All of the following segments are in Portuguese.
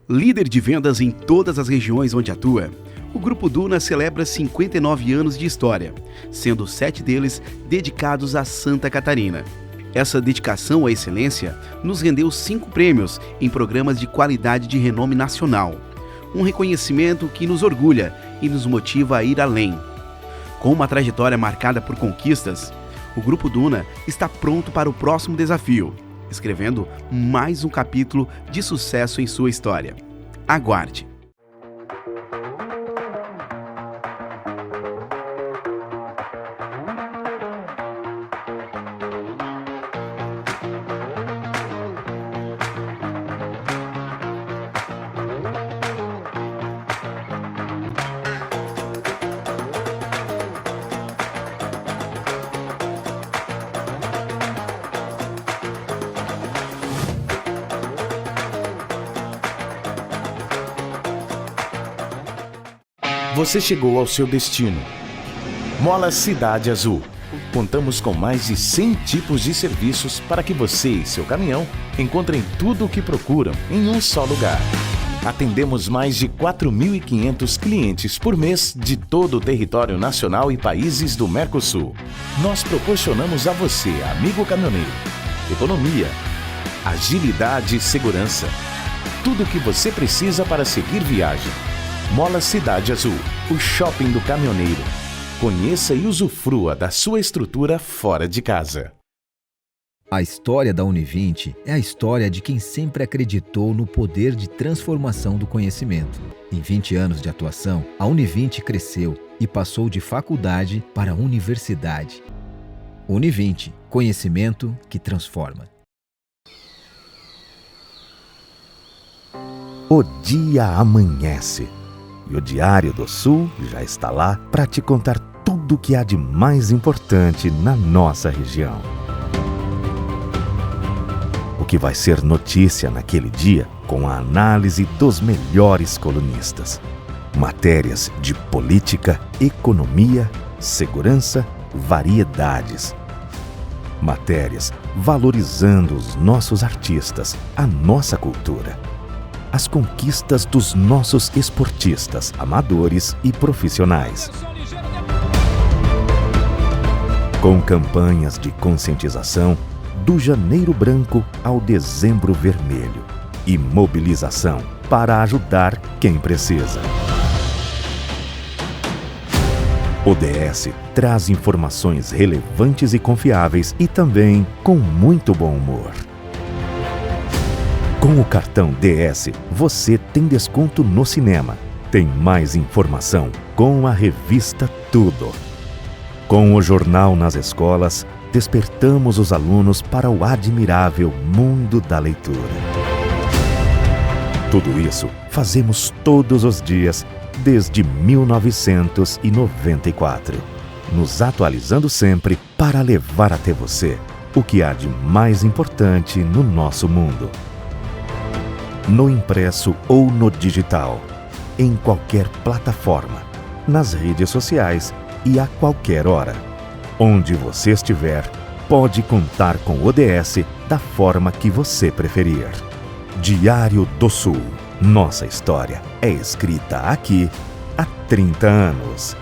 Líder de vendas em todas as regiões onde atua, o Grupo Duna celebra 59 anos de história, sendo 7 deles dedicados a Santa Catarina. Essa dedicação à excelência nos rendeu 5 prêmios em programas de qualidade de renome nacional. Um reconhecimento que nos orgulha e nos motiva a ir além. Com uma trajetória marcada por conquistas, o Grupo Duna está pronto para o próximo desafio, escrevendo mais um capítulo de sucesso em sua história. Aguarde! Você chegou ao seu destino. Molas Cidade Azul. Contamos com mais de 100 tipos de serviços para que você e seu caminhão encontrem tudo o que procuram em um só lugar. Atendemos mais de 4.500 clientes por mês de todo o território nacional e países do Mercosul. Nós proporcionamos a você, amigo caminhoneiro, economia, agilidade e segurança. Tudo o que você precisa para seguir viagem. Molas Cidade Azul, o shopping do caminhoneiro. Conheça e usufrua da sua estrutura fora de casa. A história da Univinte é a história de quem sempre acreditou no poder de transformação do conhecimento. Em 20 anos de atuação, a Univinte cresceu e passou de faculdade para universidade. Univinte, conhecimento que transforma. O dia amanhece. E o Diário do Sul já está lá para te contar tudo o que há de mais importante na nossa região. O que vai ser notícia naquele dia com a análise dos melhores colunistas. Matérias de política, economia, segurança, variedades. Matérias valorizando os nossos artistas, a nossa cultura. As conquistas dos nossos esportistas, amadores e profissionais. Com campanhas de conscientização do Janeiro Branco ao Dezembro Vermelho e mobilização para ajudar quem precisa. O DS traz informações relevantes e confiáveis e também com muito bom humor. Com o cartão DS, você tem desconto no cinema. Tem mais informação com a revista Tudo. Com o jornal nas escolas, despertamos os alunos para o admirável mundo da leitura. Tudo isso fazemos todos os dias desde 1994, nos atualizando sempre para levar até você o que há de mais importante no nosso mundo. No impresso ou no digital, em qualquer plataforma, nas redes sociais e a qualquer hora. Onde você estiver, pode contar com o ODS da forma que você preferir. Diário do Sul. Nossa história é escrita aqui há 30 anos.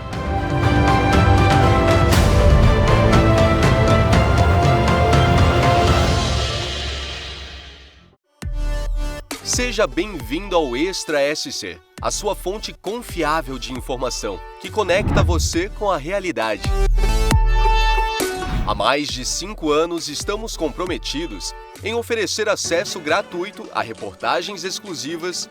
Seja bem-vindo ao Extra SC, a sua fonte confiável de informação, que conecta você com a realidade. Há mais de 5 anos estamos comprometidos em oferecer acesso gratuito a reportagens exclusivas,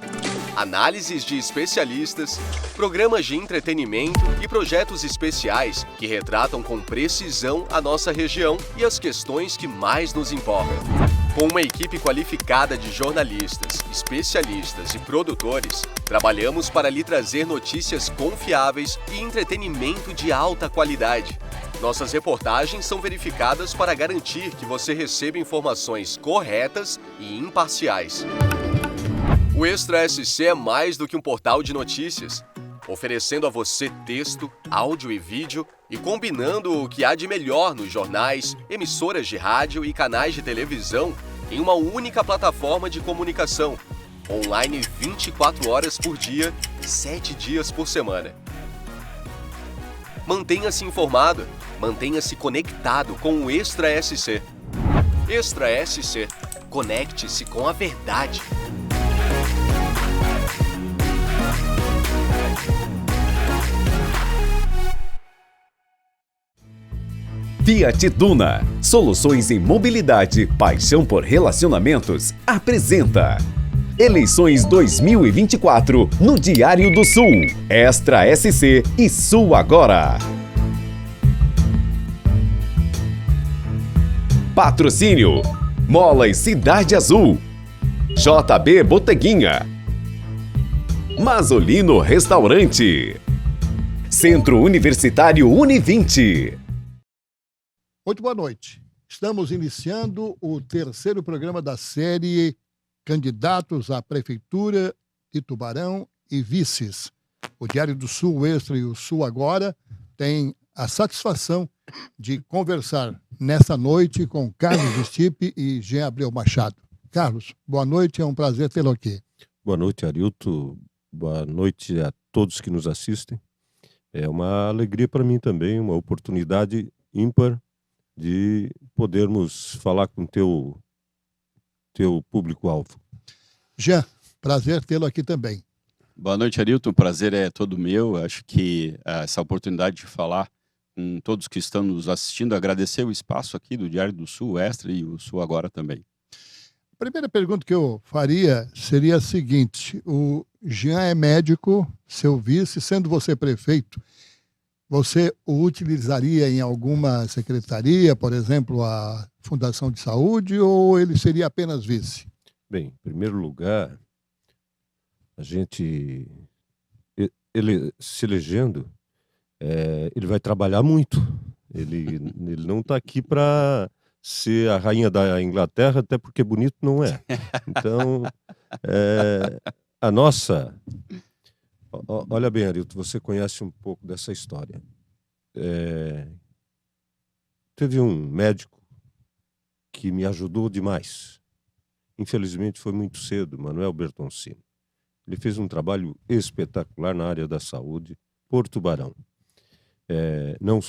análises de especialistas, programas de entretenimento e projetos especiais que retratam com precisão a nossa região e as questões que mais nos importam. Com uma equipe qualificada de jornalistas, especialistas e produtores, trabalhamos para lhe trazer notícias confiáveis e entretenimento de alta qualidade. Nossas reportagens são verificadas para garantir que você receba informações corretas e imparciais. O Extra SC é mais do que um portal de notícias, oferecendo a você texto, áudio e vídeo e combinando o que há de melhor nos jornais, emissoras de rádio e canais de televisão em uma única plataforma de comunicação. Online 24 horas por dia, 7 dias por semana. Mantenha-se informado, mantenha-se conectado com o Extra SC. Extra SC. Conecte-se com a verdade. Fiat Duna, soluções em mobilidade, paixão por relacionamentos, apresenta Eleições 2024 no Diário do Sul, Extra SC e Sul Agora. Patrocínio: Molas Cidade Azul, JB Boteguinha, Masolino Restaurante, Centro Universitário Univinte. Muito boa noite. Estamos iniciando o terceiro programa da série Candidatos à Prefeitura de Tubarão e Vices. O Diário do Sul Extra e o Sul Agora tem a satisfação de conversar nessa noite com Carlos Stipe e Jean Abreu Machado. Carlos, boa noite, é um prazer tê-lo aqui. Boa noite, Arilton. Boa noite a todos que nos assistem. É uma alegria para mim também, uma oportunidade ímpar de podermos falar com teu público-alvo. Jean, prazer tê-lo aqui também. Boa noite, Arilton. O prazer é todo meu. Acho que essa oportunidade de falar com todos que estão nos assistindo, agradecer o espaço aqui do Diário do Sul Extra e o Sul Agora também. A primeira pergunta que eu faria seria a seguinte: o Jean é médico, seu vice, sendo você prefeito, você o utilizaria em alguma secretaria, por exemplo, a Fundação de Saúde, ou ele seria apenas vice? Bem, em primeiro lugar, ele se elegendo, ele vai trabalhar muito. Ele não está aqui para ser a rainha da Inglaterra, até porque bonito não é. Então, a nossa... Olha bem, Arilton, você conhece um pouco dessa história. Teve um médico que me ajudou demais. Infelizmente foi muito cedo, Manuel Bertoncini. Ele fez um trabalho espetacular na área da saúde por Tubarão.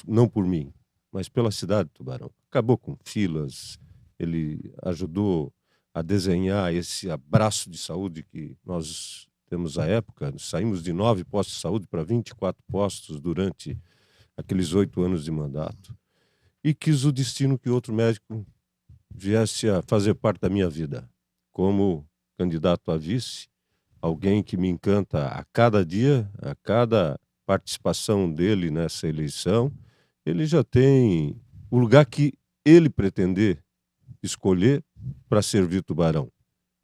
Não por mim, mas pela cidade de Tubarão. Acabou com filas, ele ajudou a desenhar esse abraço de saúde que nós temos à época. Saímos de 9 postos de saúde para 24 postos durante aqueles 8 anos de mandato. E quis o destino que outro médico viesse a fazer parte da minha vida. Como candidato a vice, alguém que me encanta a cada dia, a cada participação dele nessa eleição. Ele já tem o lugar que ele pretender escolher para servir Tubarão.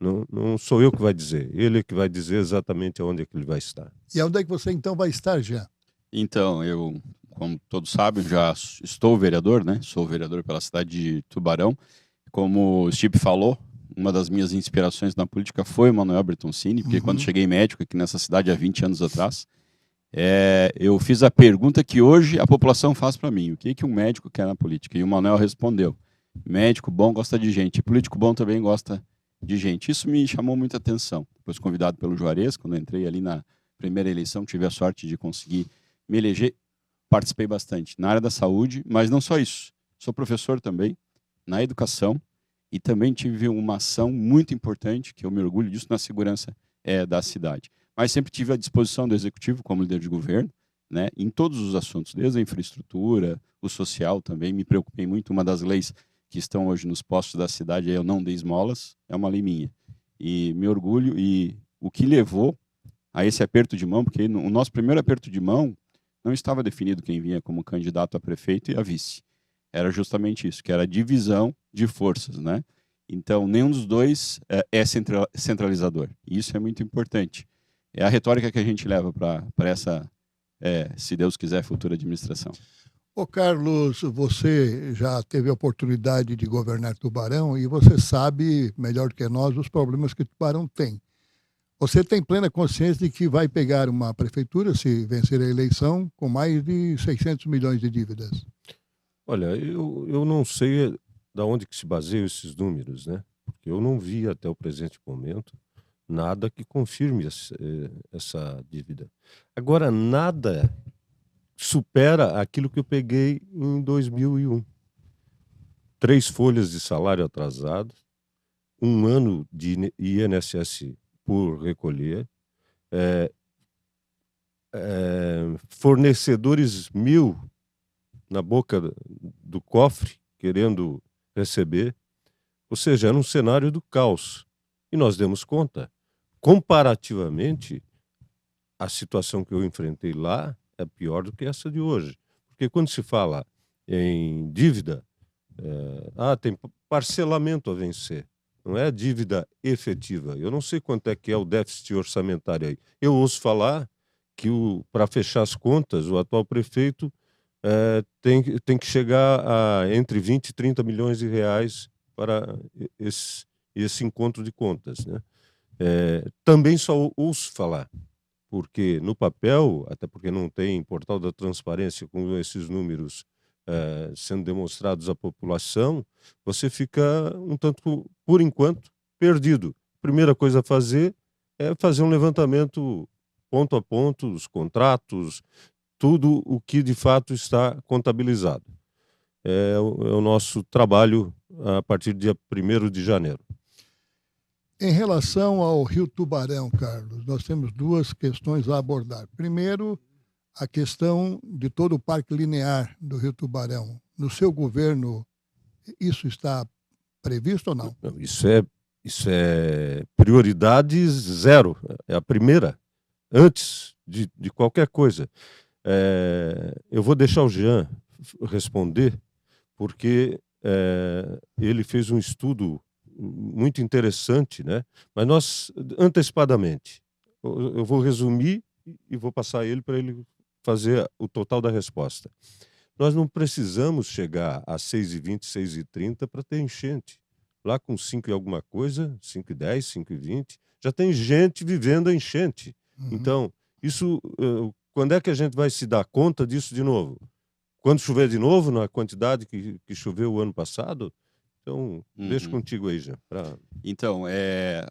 Não sou eu que vai dizer, ele é que vai dizer exatamente onde é que ele vai estar. E onde é que você então vai estar, Jean? Então, eu, como todos sabem, já estou vereador, né? Sou vereador pela cidade de Tubarão. Como o Stipe falou, uma das minhas inspirações na política foi o Manuel Bertoncini, porque quando cheguei médico aqui nessa cidade há 20 anos atrás, eu fiz a pergunta que hoje a população faz para mim: o que um médico quer na política? E o Manuel respondeu: médico bom gosta de gente, político bom também gosta de gente. Isso me chamou muita atenção. Depois, convidado pelo Juarez, quando eu entrei ali na primeira eleição, tive a sorte de conseguir me eleger. Participei bastante na área da saúde, mas não só isso. Sou professor também, na educação, e também tive uma ação muito importante, que eu me orgulho disso, na segurança da cidade. Mas sempre tive à disposição do Executivo, como líder de governo, né, em todos os assuntos, desde a infraestrutura, o social também. Me preocupei muito. Uma das leis que estão hoje nos postos da cidade, eu não dei esmolas, é uma lei minha. E me orgulho, e o que levou a esse aperto de mão, porque o nosso primeiro aperto de mão não estava definido quem vinha como candidato a prefeito e a vice. Era justamente isso, que era a divisão de forças, né? Então, nenhum dos dois é centralizador. E isso é muito importante. É a retórica que a gente leva para essa, se Deus quiser, futura administração. Ô Carlos, você já teve a oportunidade de governar Tubarão e você sabe melhor que nós os problemas que Tubarão tem. Você tem plena consciência de que vai pegar uma prefeitura, se vencer a eleição, com mais de 600 milhões de dívidas? Olha, eu não sei de onde que se baseiam esses números, né? Porque eu não vi até o presente momento Nada que confirme essa dívida. Agora, nada supera aquilo que eu peguei em 2001. 3 folhas de salário atrasado, 1 ano de INSS por recolher, fornecedores 1000 na boca do cofre, querendo receber. Ou seja, era um cenário do caos. E nós demos conta. Comparativamente, a situação que eu enfrentei lá é pior do que essa de hoje. Porque quando se fala em dívida, tem parcelamento a vencer. Não é dívida efetiva. Eu não sei quanto é que é o déficit orçamentário aí. Eu ouço falar que para fechar as contas, o atual prefeito tem que chegar a entre 20 e 30 milhões de reais para esse encontro de contas, né? Também só ouço falar, porque no papel, até porque não tem portal da transparência com esses números sendo demonstrados à população, você fica um tanto, por enquanto, perdido. Primeira coisa a fazer é fazer um levantamento ponto a ponto, os contratos, tudo o que de fato está contabilizado. É o nosso trabalho a partir do dia 1º de janeiro. Em relação ao Rio Tubarão, Carlos, nós temos 2 questões a abordar. Primeiro, a questão de todo o parque linear do Rio Tubarão. No seu governo, isso está previsto ou não? Isso é prioridade 0, é a primeira, antes de qualquer coisa. Eu vou deixar o Jean responder, porque ele fez um estudo muito interessante, né? Mas nós, antecipadamente, eu vou resumir e vou passar ele para ele fazer o total da resposta. Nós não precisamos chegar a 6h20, 6h30 para ter enchente. Lá com 5 e alguma coisa, 5h10, 5h20, já tem gente vivendo a enchente. Então, isso, quando é que a gente vai se dar conta disso de novo? Quando chover de novo, na quantidade que choveu o ano passado? Então, deixa contigo aí, Jean. Então,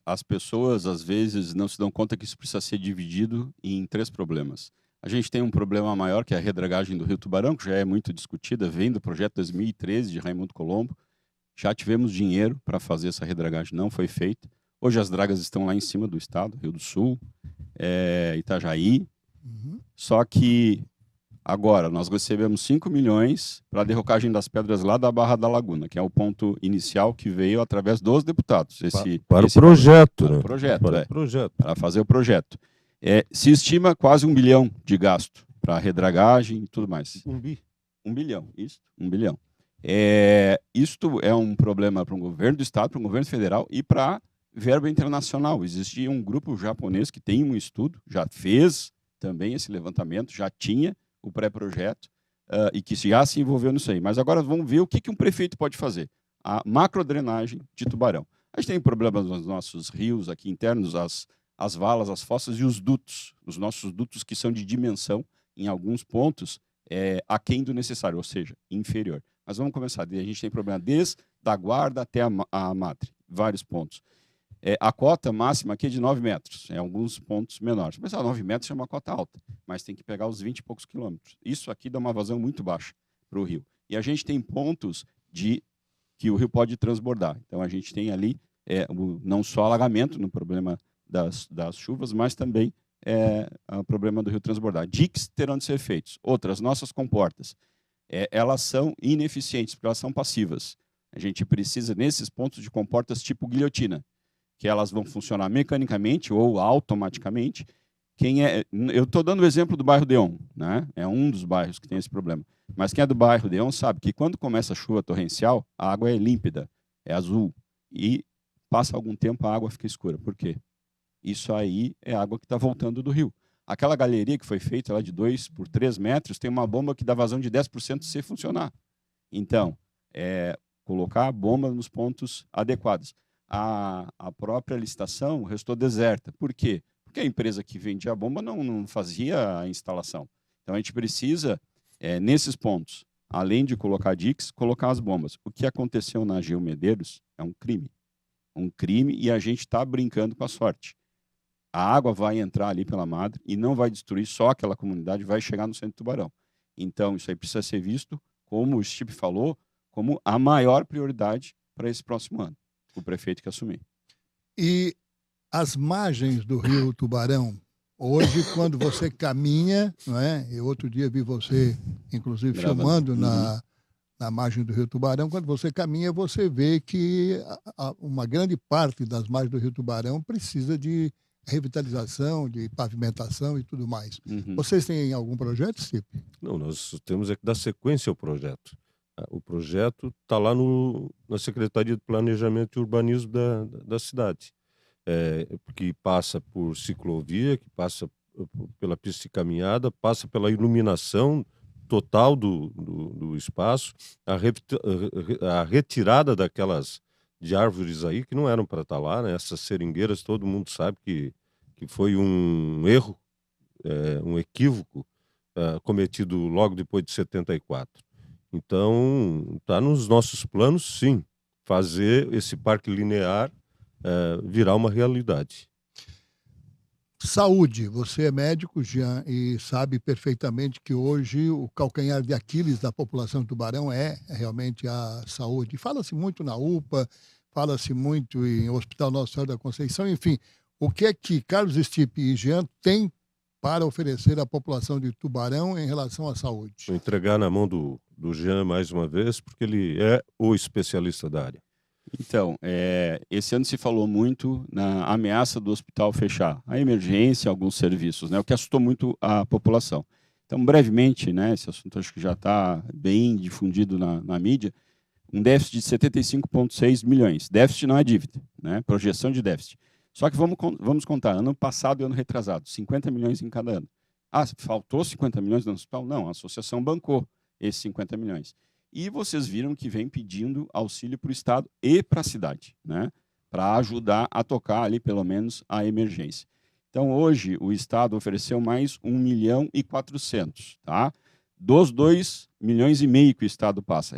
as pessoas, às vezes, não se dão conta que isso precisa ser dividido em 3 problemas. A gente tem um problema maior, que é a redragagem do Rio Tubarão, que já é muito discutida, vem do projeto 2013 de Raimundo Colombo. Já tivemos dinheiro para fazer essa redragagem, não foi feita. Hoje as dragas estão lá em cima do estado, Rio do Sul, Itajaí. Só que agora nós recebemos 5 milhões para a derrocagem das pedras lá da Barra da Laguna, que é o ponto inicial que veio através dos deputados. Para o projeto. Para fazer o projeto. Se estima quase 1 bilhão de gasto para redragagem e tudo mais. 1 bilhão, isso, 1 bilhão. Isto é um problema para o governo do estado, para o governo federal e para verba internacional. Existia um grupo japonês que tem um estudo, já fez também esse levantamento, já tinha o pré-projeto e que já se envolveu nisso aí. Mas agora vamos ver o que um prefeito pode fazer. A macrodrenagem de Tubarão. A gente tem problemas nos nossos rios aqui internos, as valas, as fossas e os dutos. Os nossos dutos que são de dimensão, em alguns pontos, aquém do necessário, ou seja, inferior. Mas vamos começar. A gente tem problema desde a guarda até a madre, vários pontos. A cota máxima aqui é de 9 metros, em alguns pontos menores. Mas 9 metros é uma cota alta, mas tem que pegar os 20 e poucos quilômetros. Isso aqui dá uma vazão muito baixa para o rio. E a gente tem pontos que o rio pode transbordar. Então a gente tem ali não só alagamento no problema das chuvas, mas também o problema do rio transbordar. Diques terão de ser feitos. Outras, nossas comportas, elas são ineficientes, porque elas são passivas. A gente precisa, nesses pontos, de comportas tipo guilhotina, que elas vão funcionar mecanicamente ou automaticamente. Eu estou dando o exemplo do bairro Deon, né? É um dos bairros que tem esse problema. Mas quem é do bairro Deon sabe que quando começa a chuva torrencial, a água é límpida, é azul, e passa algum tempo a água fica escura. Por quê? Isso aí é água que está voltando do rio. Aquela galeria que foi feita lá de 2 por 3 metros tem uma bomba que dá vazão de 10% se funcionar. Então, colocar a bomba nos pontos adequados. A própria licitação restou deserta. Por quê? Porque a empresa que vendia a bomba não fazia a instalação. Então a gente precisa, nesses pontos, além de colocar diques, colocar as bombas. O que aconteceu na Gil Medeiros é um crime. Um crime, e a gente está brincando com a sorte. A água vai entrar ali pela madre e não vai destruir só aquela comunidade, vai chegar no centro de Tubarão. Então, isso aí precisa ser visto, como o Stipe falou, como a maior prioridade para esse próximo ano, o prefeito que assumir. E as margens do rio Tubarão, hoje, quando você caminha, não é? Eu outro dia vi você, inclusive, filmando na margem do rio Tubarão. Quando você caminha, você vê que uma grande parte das margens do rio Tubarão precisa de revitalização, de pavimentação e tudo mais. Vocês têm algum projeto, Stipe? Não, nós temos que dar sequência ao projeto. O projeto está lá na Secretaria de Planejamento e Urbanismo da cidade, que passa por ciclovia, que passa pela pista de caminhada, passa pela iluminação total do espaço, a retirada daquelas de árvores aí que não eram para estar lá, né? Essas seringueiras, todo mundo sabe que foi um erro, um equívoco cometido logo depois de 74. Então, está nos nossos planos, sim, fazer esse parque linear virar uma realidade. Saúde. Você é médico, Jean, e sabe perfeitamente que hoje o calcanhar de Aquiles da população de Tubarão é realmente a saúde. Fala-se muito na UPA, fala-se muito em Hospital Nossa Senhora da Conceição, enfim. O que é que Carlos Stipe e Jean têm para oferecer à população de Tubarão em relação à saúde? Vou entregar na mão do Jean mais uma vez, porque ele é o especialista da área. Então, esse ano se falou muito na ameaça do hospital fechar, a emergência, alguns serviços, né, o que assustou muito a população. Então, brevemente, né, esse assunto acho que já está bem difundido na mídia, um déficit de 75,6 milhões. Déficit não é dívida, né, projeção de déficit. Só que vamos contar, ano passado e ano retrasado, 50 milhões em cada ano. Faltou 50 milhões no hospital? Não, a associação bancou esses 50 milhões. E vocês viram que vem pedindo auxílio para o Estado e para a cidade, né? Para ajudar a tocar ali, pelo menos, a emergência. Então, hoje, o Estado ofereceu mais 1,4 milhão, tá? Dos 2,5 milhões que o Estado passa.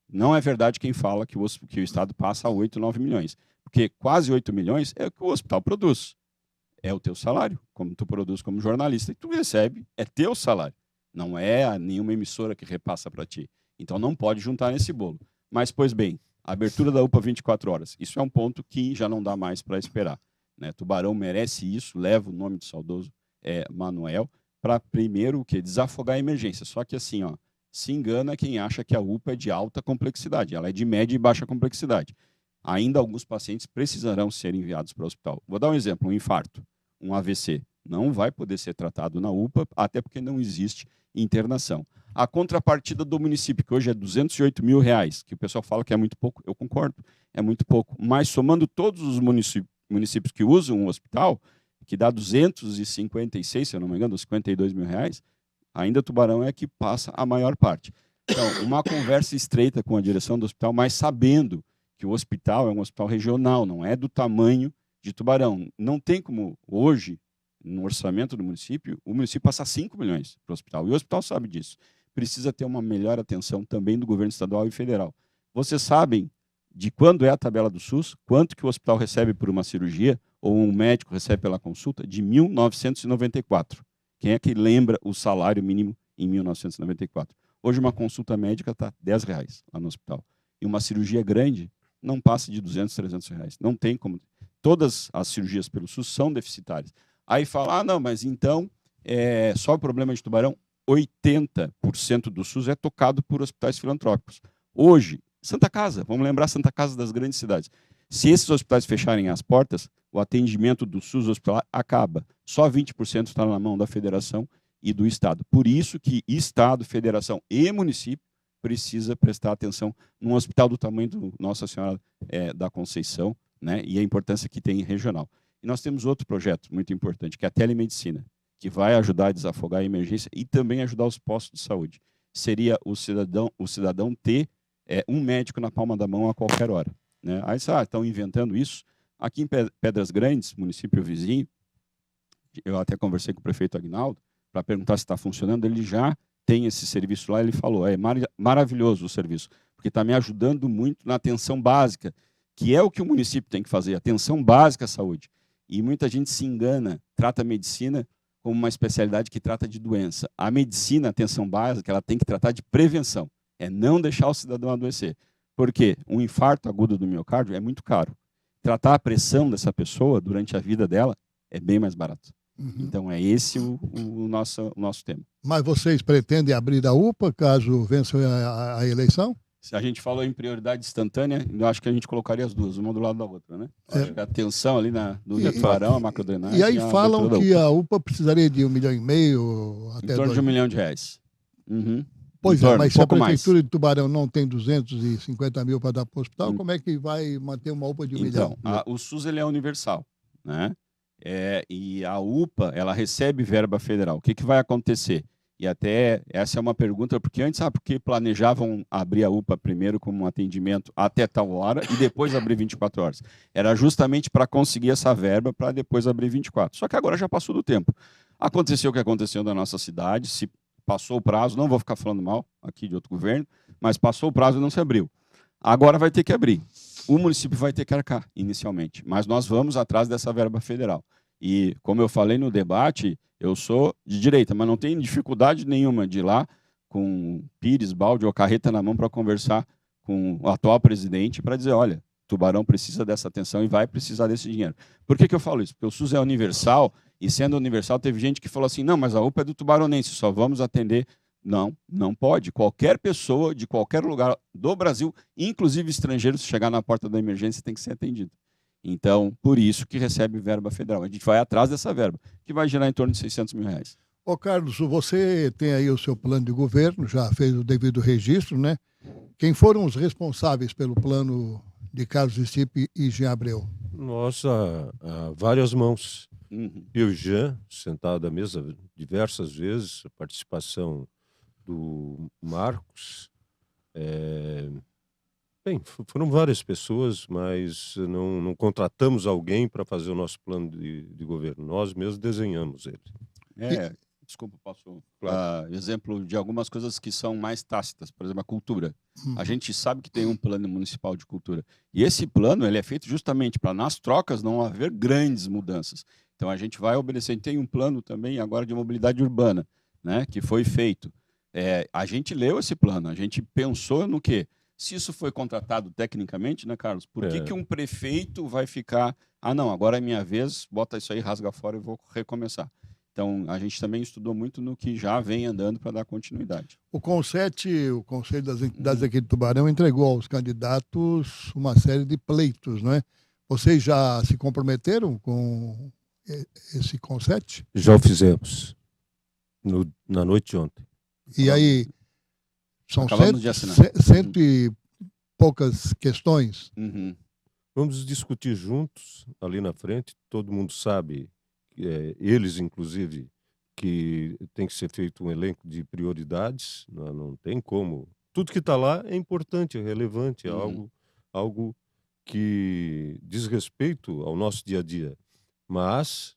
Não é verdade quem fala que o Estado passa a 8, 9 milhões. Porque quase 8 milhões é o que o hospital produz. É o teu salário, como tu produz como jornalista. E tu recebe, é teu salário. Não é nenhuma emissora que repassa para ti. Então não pode juntar nesse bolo. Mas, pois bem, a abertura da UPA 24 horas. Isso é um ponto que já não dá mais para esperar, né? Tubarão merece isso, leva o nome do saudoso Manuel, para primeiro o quê? Desafogar a emergência. Só que assim, se engana quem acha que a UPA é de alta complexidade. Ela é de média e baixa complexidade. Ainda alguns pacientes precisarão ser enviados para o hospital. Vou dar um exemplo, um infarto, um AVC. Não vai poder ser tratado na UPA, até porque não existe internação. A contrapartida do município, que hoje é R$208 mil, que o pessoal fala que é muito pouco, eu concordo, é muito pouco. Mas somando todos os municípios que usam o hospital, que dá 256, se eu não me engano, 52 mil reais, ainda Tubarão é que passa a maior parte. Então, uma conversa estreita com a direção do hospital, mas sabendo que o hospital é um hospital regional, não é do tamanho de Tubarão. Não tem como, hoje, no orçamento do município, o município passar 5 milhões para o hospital. E o hospital sabe disso. Precisa ter uma melhor atenção também do governo estadual e federal. Vocês sabem de quando é a tabela do SUS, quanto que o hospital recebe por uma cirurgia, ou um médico recebe pela consulta? De 1994. Quem é que lembra o salário mínimo em 1994? Hoje uma consulta médica está R$10 lá no hospital. E uma cirurgia grande não passa de R$200, R$300. Não tem como. Todas as cirurgias pelo SUS são deficitárias. Aí fala, não, mas então, só o problema de Tubarão, 80% do SUS é tocado por hospitais filantrópicos. Hoje, Santa Casa, vamos lembrar Santa Casa das grandes cidades. Se esses hospitais fecharem as portas, o atendimento do SUS hospitalar acaba. Só 20% está na mão da federação e do Estado. Por isso que Estado, federação e município precisa prestar atenção num hospital do tamanho do Nossa Senhora da Conceição, né, e a importância que tem regional. E nós temos outro projeto muito importante, que é a telemedicina, que vai ajudar a desafogar a emergência e também ajudar os postos de saúde. Seria o cidadão ter um médico na palma da mão a qualquer hora, né? Aí estão inventando isso. Aqui em Pedras Grandes, município vizinho, eu até conversei com o prefeito Aguinaldo para perguntar se está funcionando. Ele já tem esse serviço lá. Ele falou, maravilhoso o serviço, porque está me ajudando muito na atenção básica, que é o que o município tem que fazer, atenção básica à saúde. E muita gente se engana, trata a medicina como uma especialidade que trata de doença. A medicina, atenção básica, ela tem que tratar de prevenção, é não deixar o cidadão adoecer. Por quê? Um infarto agudo do miocárdio é muito caro. Tratar a pressão dessa pessoa durante a vida dela é bem mais barato. Então é esse o nosso tema. Mas vocês pretendem abrir a UPA caso vença a eleição? Se a gente falou em prioridade instantânea, eu acho que a gente colocaria as duas, uma do lado da outra, né? Acho que a atenção ali do Tubarão, a macrodrenagem. E aí falam que a UPA precisaria de 1,5 milhão até em torno de R$1 milhão. Uhum. Pois torno, é, mas se a mais. Prefeitura de Tubarão não tem 250 mil para dar para o hospital, como é que vai manter uma UPA de 1 milhão? O SUS ele é universal, né? E a UPA, ela recebe verba federal. O que vai acontecer? E até essa é uma pergunta, porque antes, porque planejavam abrir a UPA primeiro como um atendimento até tal hora e depois abrir 24 horas. Era justamente para conseguir essa verba para depois abrir 24. Só que agora já passou do tempo. Aconteceu o que aconteceu na nossa cidade, se passou o prazo, não vou ficar falando mal aqui de outro governo, mas passou o prazo e não se abriu. Agora vai ter que abrir. O município vai ter que arcar inicialmente, mas nós vamos atrás dessa verba federal. E, como eu falei no debate, eu sou de direita, mas não tenho dificuldade nenhuma de ir lá com pires, balde ou carreta na mão para conversar com o atual presidente para dizer, olha, Tubarão precisa dessa atenção e vai precisar desse dinheiro. Por que eu falo isso? Porque o SUS é universal e, sendo universal, teve gente que falou assim, não, mas a UPA é do tubaronense, só vamos atender... Não pode. Qualquer pessoa de qualquer lugar do Brasil, inclusive estrangeiro, se chegar na porta da emergência, tem que ser atendido. Então, por isso que recebe verba federal. A gente vai atrás dessa verba, que vai gerar em torno de R$600 mil. Ô Carlos, você tem aí o seu plano de governo, já fez o devido registro, né? Quem foram os responsáveis pelo plano de Carlos Stipe e Jean Abreu? Nossa, há várias mãos. Eu e Jean, sentado à mesa diversas vezes, a participação do Marcos. Bem, foram várias pessoas, mas não contratamos alguém para fazer o nosso plano de governo. Nós mesmos desenhamos ele. Desculpa, posso exemplo de algumas coisas que são mais tácitas, por exemplo, a cultura. A gente sabe que tem um plano municipal de cultura. E esse plano ele é feito justamente para, nas trocas, não haver grandes mudanças. Então, a gente vai obedecer. Tem um plano também agora de mobilidade urbana, né, que foi feito. A gente leu esse plano, a gente pensou no quê? Se isso foi contratado tecnicamente, né, Carlos? Por que um prefeito vai ficar... não, agora é minha vez, bota isso aí, rasga fora e vou recomeçar. Então, a gente também estudou muito no que já vem andando para dar continuidade. O CONSET, o Conselho das Entidades aqui de Tubarão, entregou aos candidatos uma série de pleitos, não é? Vocês já se comprometeram com esse CONSET? Já o fizemos na noite de ontem. E aí, são cento e poucas questões. Vamos discutir juntos ali na frente. Todo mundo sabe, eles inclusive, que tem que ser feito um elenco de prioridades. Não tem como. Tudo que está lá é importante, é relevante, é algo que diz respeito ao nosso dia a dia. Mas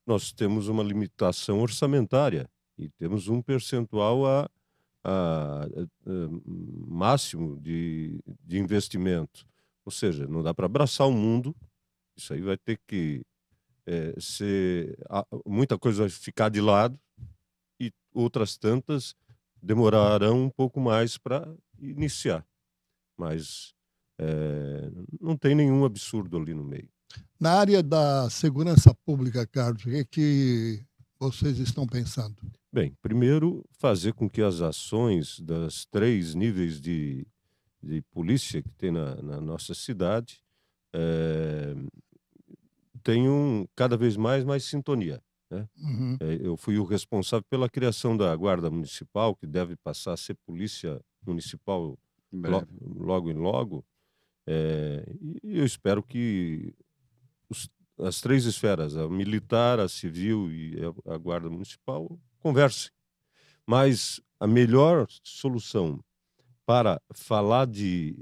nós temos uma limitação orçamentária e temos um percentual máximo de investimento. Ou seja, não dá para abraçar o mundo. Isso aí vai ter que muita coisa vai ficar de lado e outras tantas demorarão um pouco mais para iniciar. Mas não tem nenhum absurdo ali no meio. Na área da segurança pública, Carlos, o que vocês estão pensando? Bem, primeiro, fazer com que as ações das 3 níveis de polícia que tem na nossa cidade tenham cada vez mais sintonia, né? Eu fui o responsável pela criação da Guarda Municipal, que deve passar a ser Polícia Municipal logo em logo. E eu espero que as 3 esferas, a militar, a civil e a Guarda Municipal, conversem. Mas a melhor solução para falar de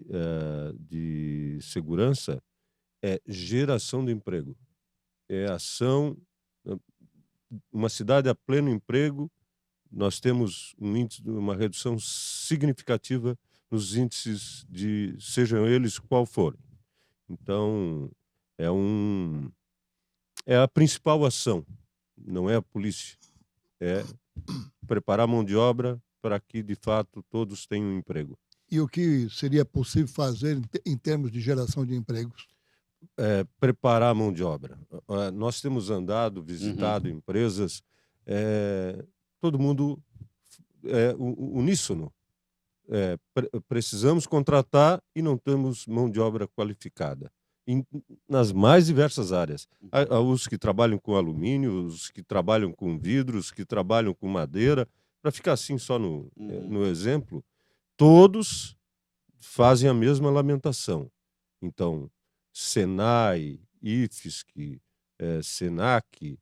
segurança é geração de emprego. É ação. Uma cidade a pleno emprego, nós temos uma redução significativa nos índices sejam eles qual forem. Então, é um é a principal ação, não é a polícia. É preparar a mão de obra para que, de fato, todos tenham um emprego. E o que seria possível fazer em termos de geração de empregos? Preparar a mão de obra. Nós temos andado, visitado empresas, todo mundo uníssono. Precisamos contratar e não temos mão de obra qualificada. Nas mais diversas áreas. Há os que trabalham com alumínio, os que trabalham com vidros, que trabalham com madeira. Para ficar assim só no exemplo, todos fazem a mesma lamentação. Então, Senai, IFSC, Senac,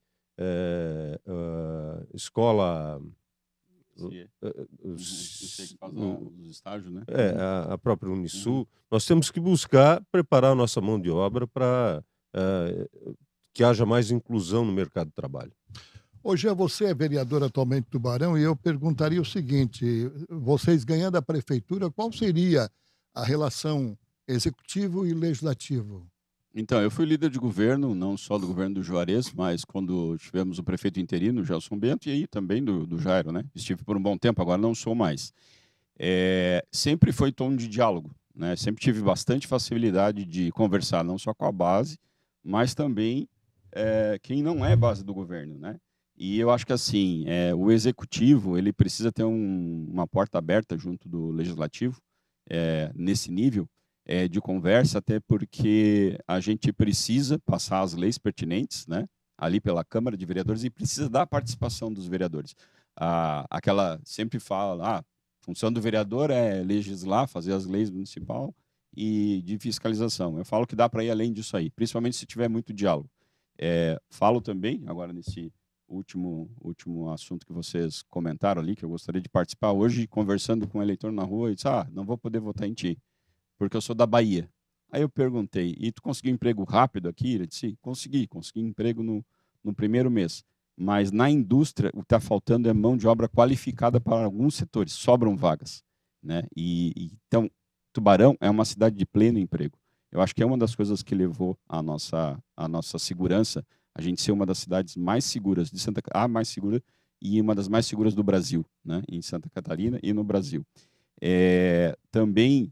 escola... Os estágios, né? A própria Unisul. Nós temos que buscar preparar a nossa mão de obra para que haja mais inclusão no mercado de trabalho. Hoje você é vereador atualmente de Tubarão e eu perguntaria o seguinte, vocês ganhando a prefeitura, qual seria a relação executivo e legislativo? Então, eu fui líder de governo, não só do governo do Juarez, mas quando tivemos o prefeito interino, Gelson Bento, e aí também do Jairo, né? Estive por um bom tempo, agora não sou mais. Sempre foi tom de diálogo, né? Sempre tive bastante facilidade de conversar, não só com a base, mas também quem não é base do governo, né? E eu acho que assim, o executivo ele precisa ter uma porta aberta junto do legislativo, nesse nível de conversa, até porque a gente precisa passar as leis pertinentes, né, ali pela Câmara de Vereadores e precisa da participação dos vereadores. Aquela sempre fala, a função do vereador é legislar, fazer as leis municipal e de fiscalização. Eu falo que dá para ir além disso aí, principalmente se tiver muito diálogo. Falo também, agora nesse último assunto que vocês comentaram ali, que eu gostaria de participar hoje, conversando com o eleitor na rua, e disse, não vou poder votar em ti, porque eu sou da Bahia. Aí eu perguntei, e tu conseguiu emprego rápido aqui? Ele disse, consegui emprego no primeiro mês. Mas na indústria, o que está faltando é mão de obra qualificada para alguns setores, sobram vagas, né? Então, Tubarão é uma cidade de pleno emprego. Eu acho que é uma das coisas que levou a nossa segurança, a gente ser uma das cidades mais seguras de a mais segura e uma das mais seguras do Brasil, né? Em Santa Catarina e no Brasil. Também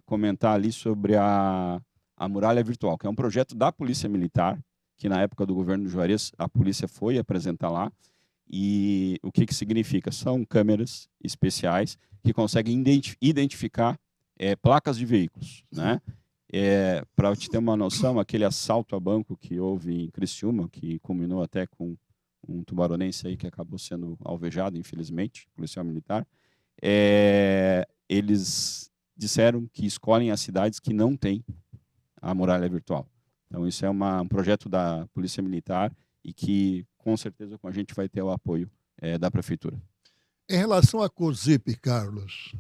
comentar ali sobre a Muralha Virtual, que é um projeto da Polícia Militar, que na época do governo do Juarez, a polícia foi apresentar lá. E o que significa? São câmeras especiais que conseguem identificar placas de veículos, né? Para te ter uma noção, aquele assalto a banco que houve em Criciúma, que culminou até com um tubaronense aí que acabou sendo alvejado, infelizmente, policial militar, eles disseram que escolhem as cidades que não têm a muralha virtual. Então, isso é um projeto da Polícia Militar e que, com certeza, a gente vai ter o apoio da Prefeitura. Em relação à COSIP, Carlos,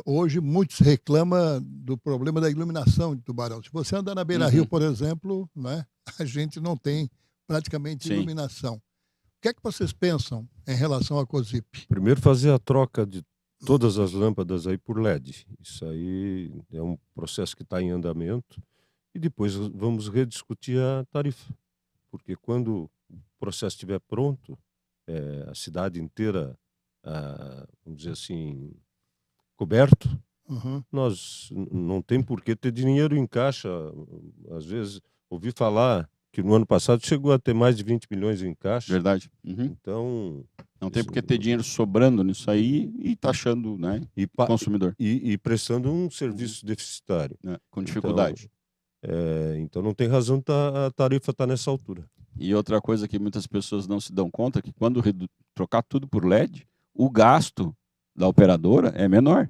hoje muitos reclamam do problema da iluminação de Tubarão. Se você andar na Beira-Rio, por exemplo, né, a gente não tem praticamente iluminação. O que é que vocês pensam em relação à COSIP? Primeiro, fazer a troca de todas as lâmpadas aí por LED. Isso aí é um processo que está em andamento. E depois vamos rediscutir a tarifa. Porque quando o processo estiver pronto, a cidade inteira, vamos dizer assim, coberto, nós não tem por que ter dinheiro em caixa. Às vezes, ouvi falar que no ano passado chegou a ter mais de 20 milhões em caixa. Verdade. Então... Não tem por que ter dinheiro sobrando nisso aí e taxando, né, o consumidor. E prestando um serviço deficitário. Com dificuldade. Então não tem razão a tarifa estar nessa altura. E outra coisa que muitas pessoas não se dão conta é que quando trocar tudo por LED, o gasto da operadora é menor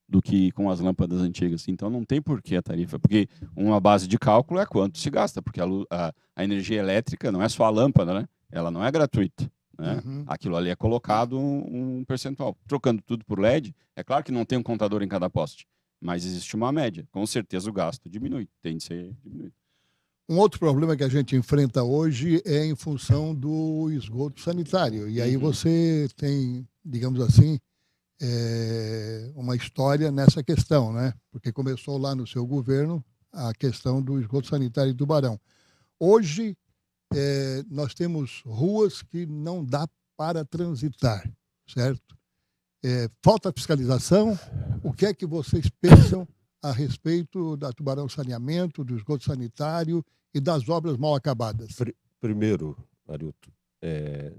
do que com as lâmpadas antigas. Então não tem por que a tarifa, porque uma base de cálculo é quanto se gasta, porque a energia elétrica não é só a lâmpada, né? Ela não é gratuita. Né? Aquilo ali é colocado um percentual. Trocando tudo por LED, é claro que não tem um contador em cada poste, mas existe uma média. Com certeza o gasto diminui, tem de ser diminuído. Um outro problema que a gente enfrenta hoje é em função do esgoto sanitário. E aí você tem, digamos assim, uma história nessa questão, né? Porque começou lá no seu governo a questão do esgoto sanitário de Tubarão. Hoje, nós temos ruas que não dá para transitar, certo? Falta fiscalização. O que é que vocês pensam a respeito da Tubarão Saneamento, do esgoto sanitário e das obras mal acabadas? Primeiro, Arilton,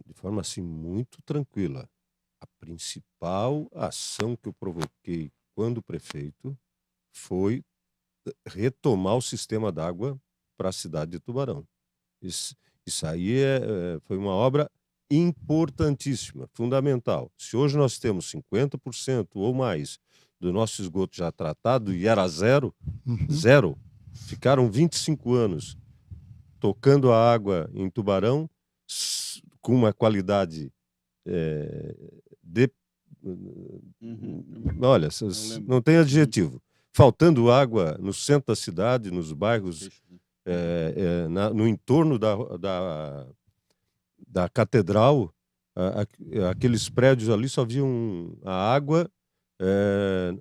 de forma assim muito tranquila, a principal ação que eu provoquei quando prefeito foi retomar o sistema d'água para a cidade de Tubarão. Isso aí foi uma obra importantíssima, fundamental. Se hoje nós temos 50% ou mais do nosso esgoto já tratado e era zero, ficaram 25 anos tocando a água em Tubarão com uma qualidade olha, não tem adjetivo. Faltando água no centro da cidade, nos bairros, no entorno da catedral, aqueles prédios ali só viam a água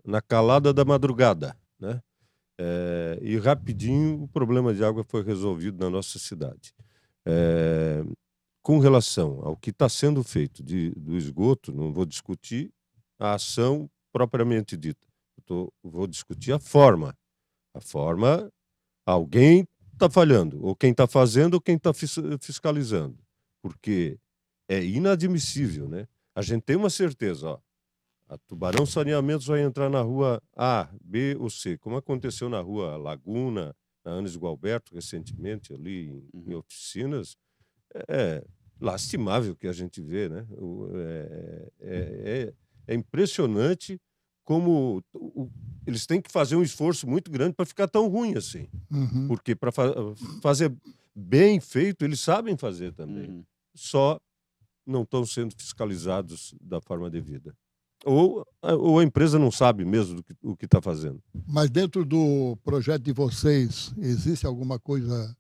na calada da madrugada, né? E rapidinho o problema de água foi resolvido na nossa cidade. Com relação ao que está sendo feito do esgoto, não vou discutir a ação propriamente dita. Vou discutir a forma. A forma, alguém está falhando, ou quem está fazendo, ou quem está fiscalizando. Porque é inadmissível, né? A gente tem uma certeza, ó. A Tubarão Saneamentos vai entrar na rua A, B ou C, como aconteceu na rua Laguna, na Anis Gualberto, recentemente, ali em oficinas. É lastimável o que a gente vê, né? É impressionante como eles têm que fazer um esforço muito grande para ficar tão ruim assim. Porque para fazer bem feito, eles sabem fazer também. Só não estão sendo fiscalizados da forma devida. Ou a empresa não sabe mesmo o que está fazendo. Mas dentro do projeto de vocês, existe alguma coisa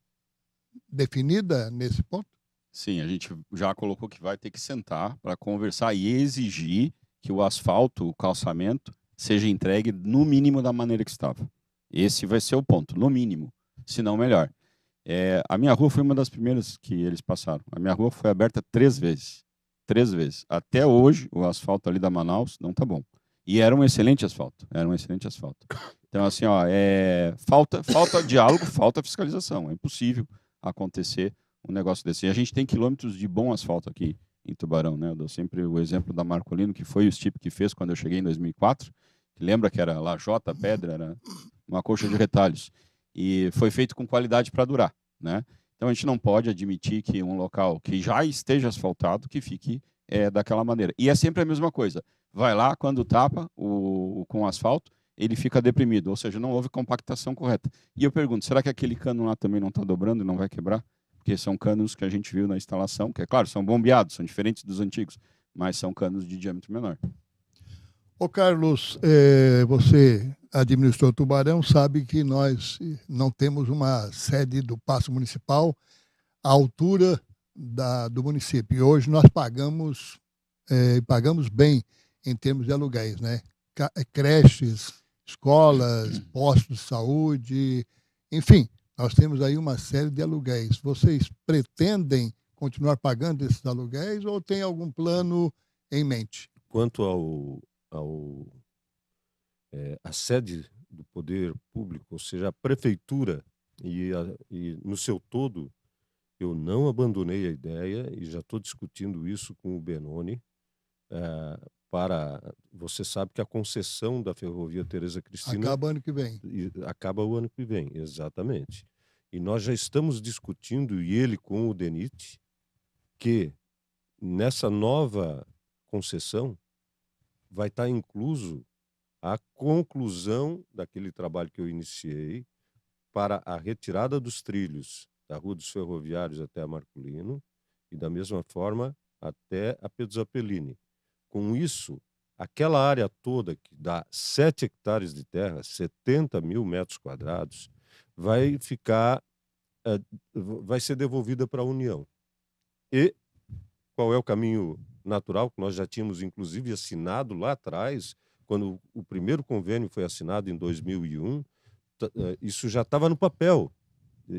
definida nesse ponto? Sim, a gente já colocou que vai ter que sentar para conversar e exigir que o asfalto, o calçamento, seja entregue no mínimo da maneira que estava. Esse vai ser o ponto, no mínimo, se não melhor. A minha rua foi uma das primeiras que eles passaram. A minha rua foi aberta 3 vezes. 3 vezes. Até hoje, o asfalto ali da Manaus não tá bom. E era um excelente asfalto. Então, assim, ó, falta diálogo, falta fiscalização. É impossível acontecer um negócio desse. E a gente tem quilômetros de bom asfalto aqui em Tubarão, né? Eu dou sempre o exemplo da Marcolino, que foi o Stipe que fez quando eu cheguei em 2004. Lembra que era lajota, pedra, era uma coxa de retalhos. E foi feito com qualidade para durar, né? Então a gente não pode admitir que um local que já esteja asfaltado que fique daquela maneira. E é sempre a mesma coisa. Vai lá, quando tapa com asfalto, ele fica deprimido, ou seja, não houve compactação correta. E eu pergunto, será que aquele cano lá também não está dobrando e não vai quebrar? Porque são canos que a gente viu na instalação, que é claro, são bombeados, são diferentes dos antigos, mas são canos de diâmetro menor. Ô Carlos, você administrou Tubarão, sabe que nós não temos uma sede do Paço Municipal à altura do município. E hoje nós pagamos bem em termos de aluguéis, né? Creches, escolas, postos de saúde, enfim, nós temos aí uma série de aluguéis. Vocês pretendem continuar pagando esses aluguéis ou tem algum plano em mente? Quanto a sede do poder público, ou seja, a prefeitura e no seu todo, eu não abandonei a ideia e já estou discutindo isso com o Benoni. Você sabe que a concessão da ferrovia Tereza Cristina acaba ano que vem. Acaba o ano que vem, exatamente. E nós já estamos discutindo, e ele com o DENIT, que nessa nova concessão vai estar incluso a conclusão daquele trabalho que eu iniciei para a retirada dos trilhos da Rua dos Ferroviários até a Marcolino e da mesma forma até a Pedro Zappellini. Com isso, aquela área toda que dá 7 hectares de terra, 70 mil metros quadrados, vai ser devolvida para a União. E qual é o caminho natural que nós já tínhamos, inclusive, assinado lá atrás, quando o primeiro convênio foi assinado em 2001, isso já estava no papel.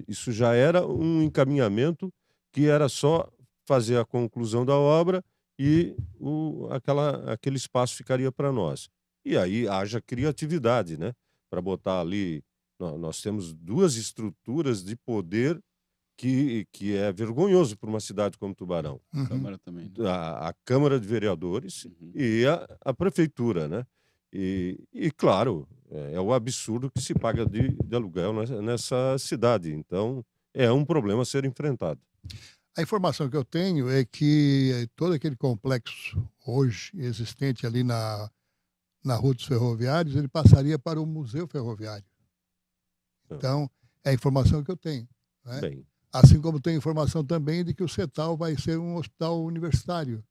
Isso já era um encaminhamento que era só fazer a conclusão da obra e aquele espaço ficaria para nós. E aí haja criatividade, né? Para botar ali. Nós temos 2 estruturas de poder que é vergonhoso para uma cidade como Tubarão. Uhum. Câmara também. Né? A Câmara de Vereadores e a Prefeitura, né? E claro, é o absurdo que se paga de aluguel nessa cidade. Então, é um problema a ser enfrentado. A informação que eu tenho é que todo aquele complexo hoje existente ali na Rua dos Ferroviários, ele passaria para o Museu Ferroviário. Então, é a informação que eu tenho. Né? Bem, Assim como tem informação também de que o CETAL vai ser um hospital universitário.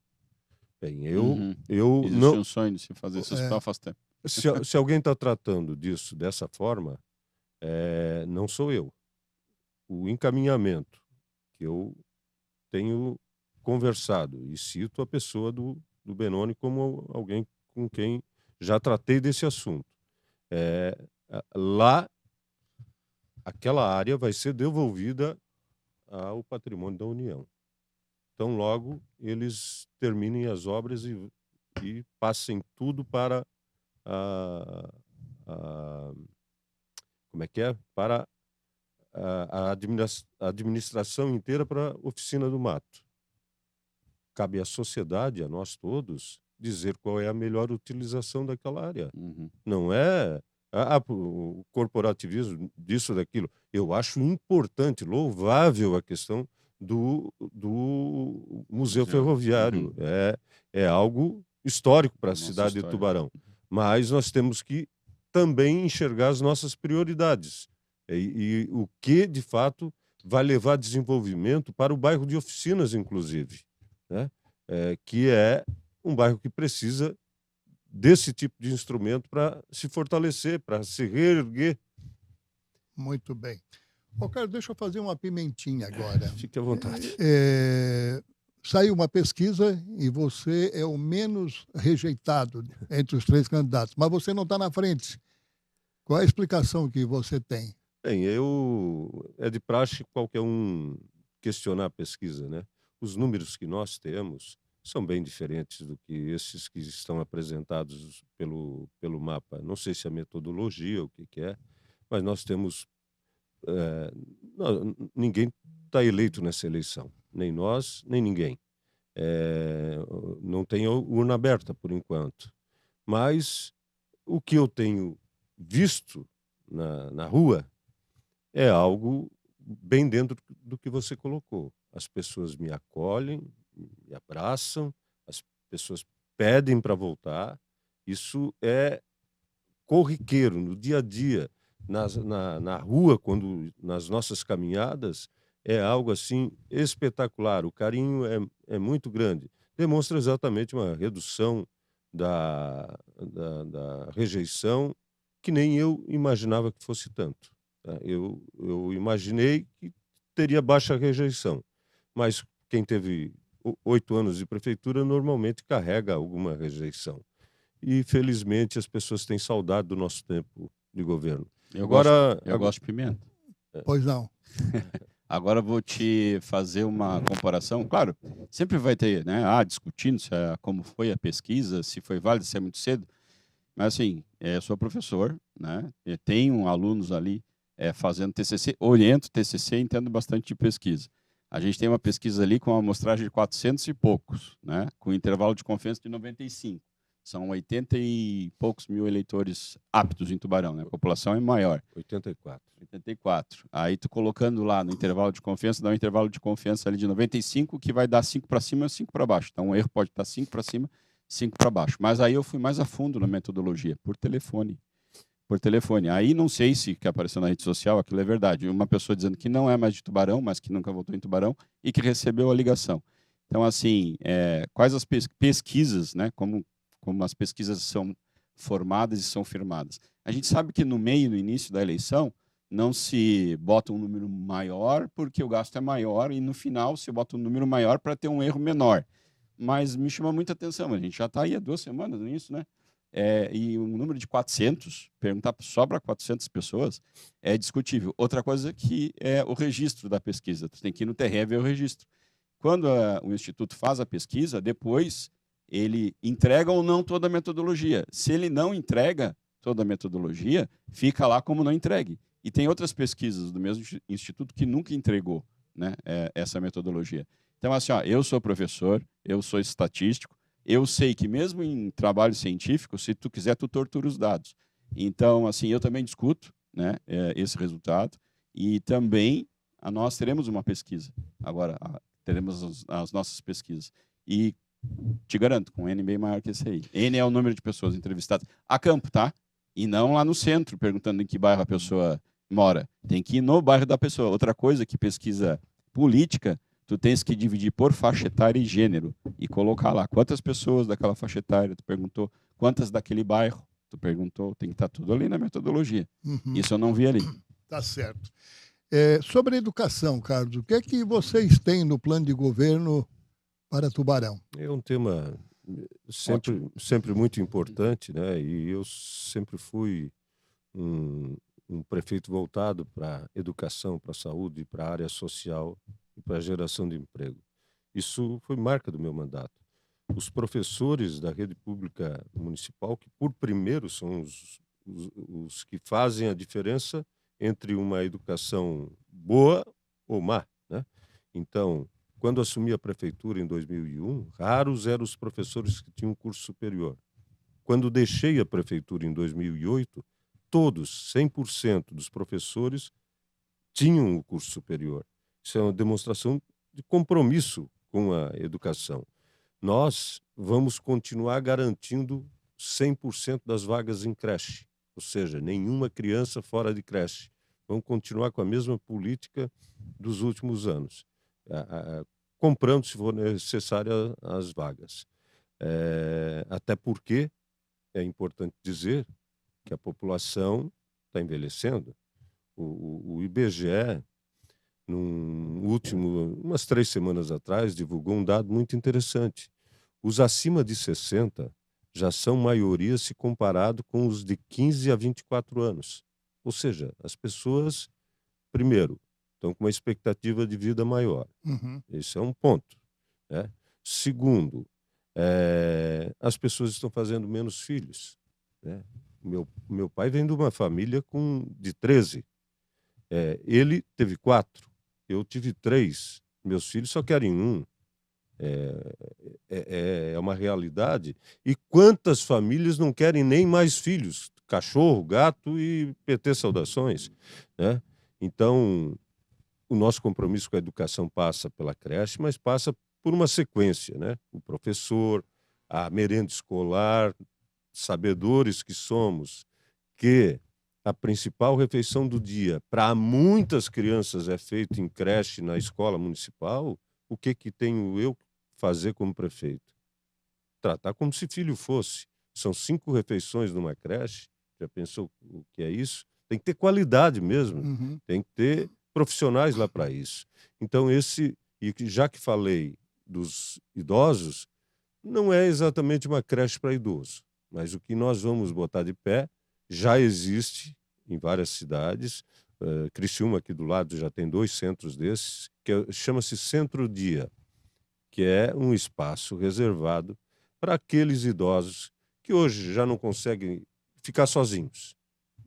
bem, Existe não. um sonho de se fazer esse hospital faz tempo. Se alguém está tratando disso dessa forma, não sou eu. O encaminhamento que eu tenho conversado, e cito a pessoa do Benoni como alguém com quem já tratei desse assunto. Lá, aquela área vai ser devolvida ao patrimônio da União. Então, logo, eles terminem as obras e passem tudo para como é que é? Para a administração inteira, para a oficina do mato. Cabe à sociedade, a nós todos, dizer qual é a melhor utilização daquela área. Não é o corporativismo disso, daquilo. Eu acho importante, louvável a questão do Museu Ferroviário. É algo histórico para a cidade de Tubarão. Mas nós temos que também enxergar as nossas prioridades. E o que, de fato, vai levar desenvolvimento para o bairro de Oficinas, inclusive, né? Que é um bairro que precisa desse tipo de instrumento para se fortalecer, para se reerguer. Muito bem. Cara, deixa eu fazer uma pimentinha agora. Fique à vontade. Saiu uma pesquisa e você é o menos rejeitado entre os 3 candidatos, mas você não está na frente. Qual é a explicação que você tem? Bem, é de praxe qualquer um questionar a pesquisa, né? Os números que nós temos são bem diferentes do que esses que estão apresentados pelo mapa. Não sei se é a metodologia, o que é, mas nós temos... ninguém está eleito nessa eleição. Nem nós, nem ninguém. Não tem urna aberta, por enquanto. Mas o que eu tenho visto na rua é algo bem dentro do que você colocou. As pessoas me acolhem, me abraçam, as pessoas pedem para voltar. Isso é corriqueiro, no dia a dia, na rua, nas nossas caminhadas, é algo assim espetacular. O carinho é muito grande. Demonstra exatamente uma redução da rejeição que nem eu imaginava que fosse tanto. Tá? Eu imaginei que teria baixa rejeição, mas quem teve 8 anos de prefeitura normalmente carrega alguma rejeição. E, felizmente, as pessoas têm saudade do nosso tempo de governo. Eu gosto de pimenta. Pois não. Agora vou te fazer uma comparação. Claro, sempre vai ter, né? Discutindo como foi a pesquisa, se foi válido, se é muito cedo. Mas, assim, sou professor, né? Tenho alunos ali fazendo TCC, oriento TCC, entendo bastante de pesquisa. A gente tem uma pesquisa ali com uma amostragem de 400 e poucos, né? Com intervalo de confiança de 95. São 80 e poucos mil eleitores aptos em Tubarão, né? A população é maior. 84. Aí tu colocando lá no intervalo de confiança, dá um intervalo de confiança ali de 95, que vai dar 5 para cima e 5 para baixo. Então o erro pode estar 5 para cima, 5 para baixo. Mas aí eu fui mais a fundo na metodologia, por telefone. Aí não sei se que apareceu na rede social, aquilo é verdade. Uma pessoa dizendo que não é mais de Tubarão, mas que nunca votou em Tubarão e que recebeu a ligação. Então, assim, quais as pesquisas, né? Como as pesquisas são formadas e são firmadas. A gente sabe que no início da eleição, não se bota um número maior porque o gasto é maior e no final se bota um número maior para ter um erro menor. Mas me chama muita atenção, a gente já está aí há 2 semanas nisso, né? E um número de 400, perguntar só para 400 pessoas, é discutível. Outra coisa que é o registro da pesquisa. Tu tem que ir no TRE ver o registro. Quando o Instituto faz a pesquisa, depois ele entrega ou não toda a metodologia. Se ele não entrega toda a metodologia, fica lá como não entregue. E tem outras pesquisas do mesmo Instituto que nunca entregou, né, essa metodologia. Então, assim, eu sou professor, eu sou estatístico, eu sei que mesmo em trabalho científico, se tu quiser, tu tortura os dados. Então, assim, eu também discuto, né, esse resultado, e também nós teremos uma pesquisa. Agora, teremos as nossas pesquisas. E te garanto, com N bem maior que esse aí. N é o número de pessoas entrevistadas a campo, tá? E não lá no centro, perguntando em que bairro a pessoa mora. Tem que ir no bairro da pessoa. Outra coisa que pesquisa política, tu tens que dividir por faixa etária e gênero e colocar lá quantas pessoas daquela faixa etária, tu perguntou, quantas daquele bairro, tu perguntou, tem que estar tudo ali na metodologia. Isso eu não vi ali. Tá certo. Sobre a educação, Carlos, o que é que vocês têm no plano de governo para Tubarão? É um tema sempre muito importante, né? E eu sempre fui um prefeito voltado para a educação, para a saúde, para a área social e para a geração de emprego. Isso foi marca do meu mandato. Os professores da rede pública municipal, que por primeiro são os que fazem a diferença entre uma educação boa ou má, né? Então, quando assumi a prefeitura em 2001, raros eram os professores que tinham curso superior. Quando deixei a prefeitura em 2008, todos, 100% dos professores tinham o curso superior. Isso é uma demonstração de compromisso com a educação. Nós vamos continuar garantindo 100% das vagas em creche, ou seja, nenhuma criança fora de creche. Vamos continuar com a mesma política dos últimos anos, comprando, se for necessário, as vagas. Até porque é importante dizer que a população está envelhecendo. O IBGE, umas 3 semanas atrás, divulgou um dado muito interessante. Os acima de 60 já são maioria se comparado com os de 15 a 24 anos. Ou seja, as pessoas, primeiro, estão com uma expectativa de vida maior. Esse é um ponto, né? Segundo, as pessoas estão fazendo menos filhos, né? Meu pai vem de uma família de 13. Ele teve 4, eu tive 3. Meus filhos só querem 1. É uma realidade. E quantas famílias não querem nem mais filhos? Cachorro, gato e PT saudações, né? Então, o nosso compromisso com a educação passa pela creche, mas passa por uma sequência, né? O professor, a merenda escolar, sabedores que somos, que a principal refeição do dia para muitas crianças é feita em creche na escola municipal. O que tenho eu que fazer como prefeito? Tratar como se filho fosse. São 5 refeições numa creche. Já pensou o que é isso? Tem que ter qualidade mesmo. Tem que ter profissionais lá para isso. Então, já que falei dos idosos, não é exatamente uma creche para idoso, mas o que nós vamos botar de pé já existe em várias cidades. Criciúma, aqui do lado, já tem 2 centros desses, que chama-se Centro Dia, que é um espaço reservado para aqueles idosos que hoje já não conseguem ficar sozinhos,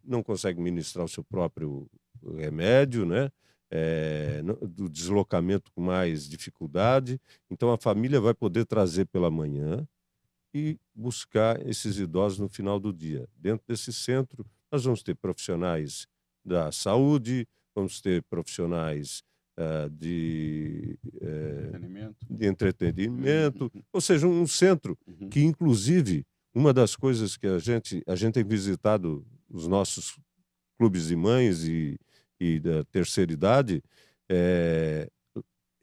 não conseguem ministrar o seu próprio remédio, né? Do deslocamento com mais dificuldade. Então, a família vai poder trazer pela manhã e buscar esses idosos no final do dia. Dentro desse centro, nós vamos ter profissionais da saúde, vamos ter profissionais de entretenimento, ou seja, um centro que, inclusive, uma das coisas que a gente tem visitado os nossos clubes de mães e da terceira idade,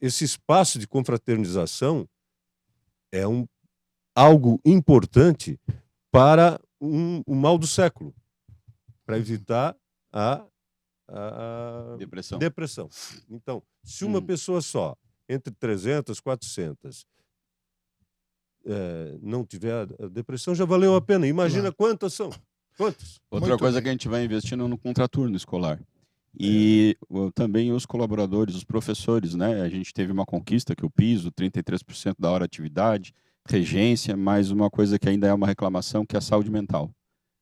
esse espaço de confraternização é algo importante para o mal do século, para evitar a depressão. Então, se uma pessoa só, entre 300 e 400, não tiver a depressão, já valeu a pena. Imagina quantas são. Quantas? Outra coisa que a gente vai investindo no contraturno escolar. E também os colaboradores, os professores, né? A gente teve uma conquista que o piso, 33% da hora de atividade, regência, mas uma coisa que ainda é uma reclamação, que é a saúde mental,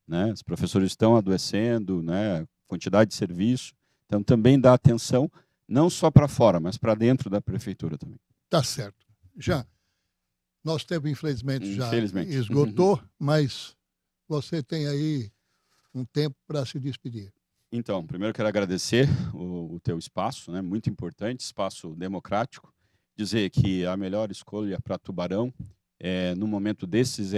né? Os professores estão adoecendo, né? Quantidade de serviço. Então também dá atenção, não só para fora, mas para dentro da prefeitura também. Tá certo. Já. Nosso tempo, infelizmente, já esgotou, mas você tem aí um tempo para se despedir. Então, primeiro quero agradecer o teu espaço, né? Muito importante, espaço democrático. Dizer que a melhor escolha para Tubarão, no momento desses,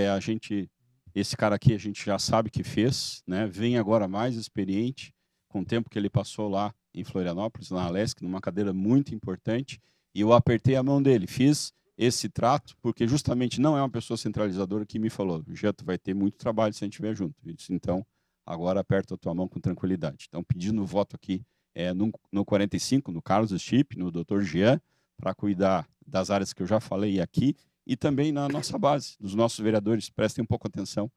esse cara aqui a gente já sabe que fez, né? Vem agora mais experiente, com o tempo que ele passou lá em Florianópolis, na Alesc, numa cadeira muito importante, e eu apertei a mão dele, fiz esse trato, porque justamente não é uma pessoa centralizadora que me falou, já tu vai ter muito trabalho se a gente estiver junto. Eu disse, então, agora aperta a tua mão com tranquilidade. Então, pedindo o voto aqui no 45, no Carlos Stipe, no Dr. Jean, para cuidar das áreas que eu já falei aqui, e também na nossa base, dos nossos vereadores. Prestem um pouco atenção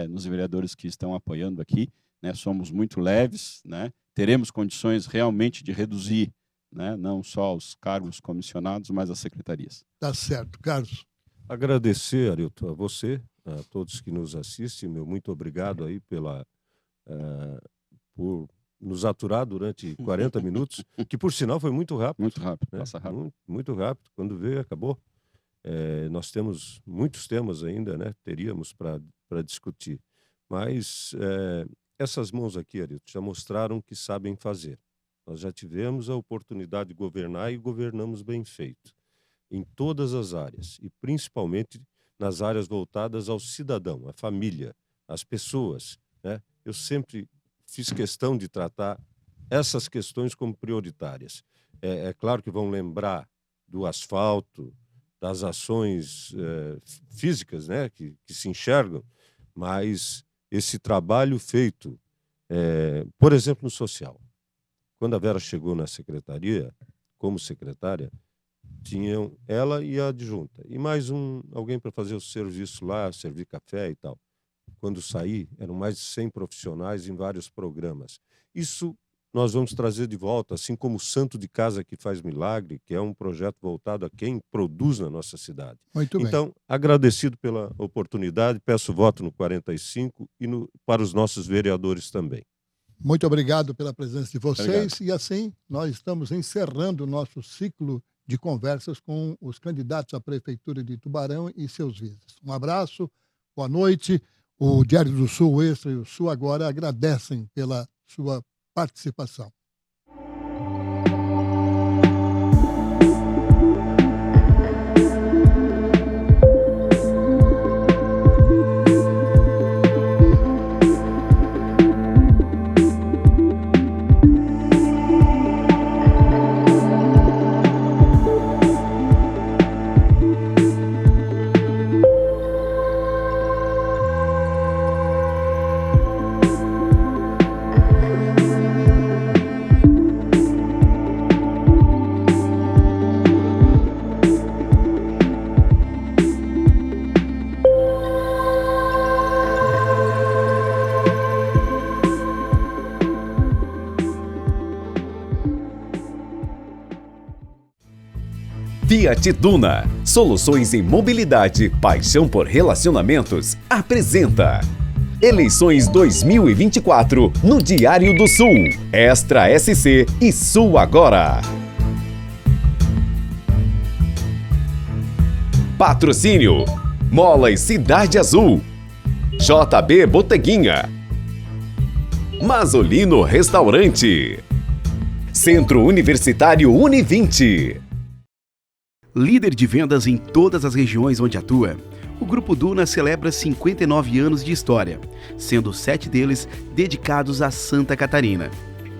nos vereadores que estão apoiando aqui, né? Somos muito leves, né? Teremos condições realmente de reduzir, né? Não só os cargos comissionados, mas as secretarias. Tá certo. Carlos. Agradecer, Arilton, a você, a todos que nos assistem. Meu muito obrigado aí por nos aturar durante 40 minutos, que por sinal foi muito rápido. Muito rápido, né? Passa rápido. Muito rápido. Quando veio, acabou. Nós temos muitos temas ainda, né? Teríamos para discutir. Mas essas mãos aqui, Arilton, já mostraram que sabem fazer. Nós já tivemos a oportunidade de governar e governamos bem feito. Em todas as áreas, e principalmente nas áreas voltadas ao cidadão, à família, às pessoas, né? Eu sempre fiz questão de tratar essas questões como prioritárias. É claro que vão lembrar do asfalto, das ações físicas, né, que se enxergam, mas esse trabalho feito, por exemplo, no social. Quando a Vera chegou na secretaria, como secretária, tinham ela e a adjunta, e mais alguém para fazer o serviço lá, servir café e tal. Quando saí, eram mais de 100 profissionais em vários programas. Isso nós vamos trazer de volta, assim como o Santo de Casa que Faz Milagre, que é um projeto voltado a quem produz na nossa cidade. Muito bem. Então, agradecido pela oportunidade, peço voto no 45 e para os nossos vereadores também. Muito obrigado pela presença de vocês. Obrigado. E assim, nós estamos encerrando o nosso ciclo de conversas com os candidatos à Prefeitura de Tubarão e seus vices. Um abraço, boa noite. O Diário do Sul, o Extra e o Sul agora agradecem pela sua participação. Fiat Duna, soluções em mobilidade, paixão por relacionamentos, apresenta Eleições 2024 no Diário do Sul, Extra SC e Sul Agora. Patrocínio: Molas Cidade Azul, JB Boteguinha, Masolino Restaurante, Centro Universitário Univinte. Líder de vendas em todas as regiões onde atua, o Grupo Duna celebra 59 anos de história, sendo 7 deles dedicados a Santa Catarina.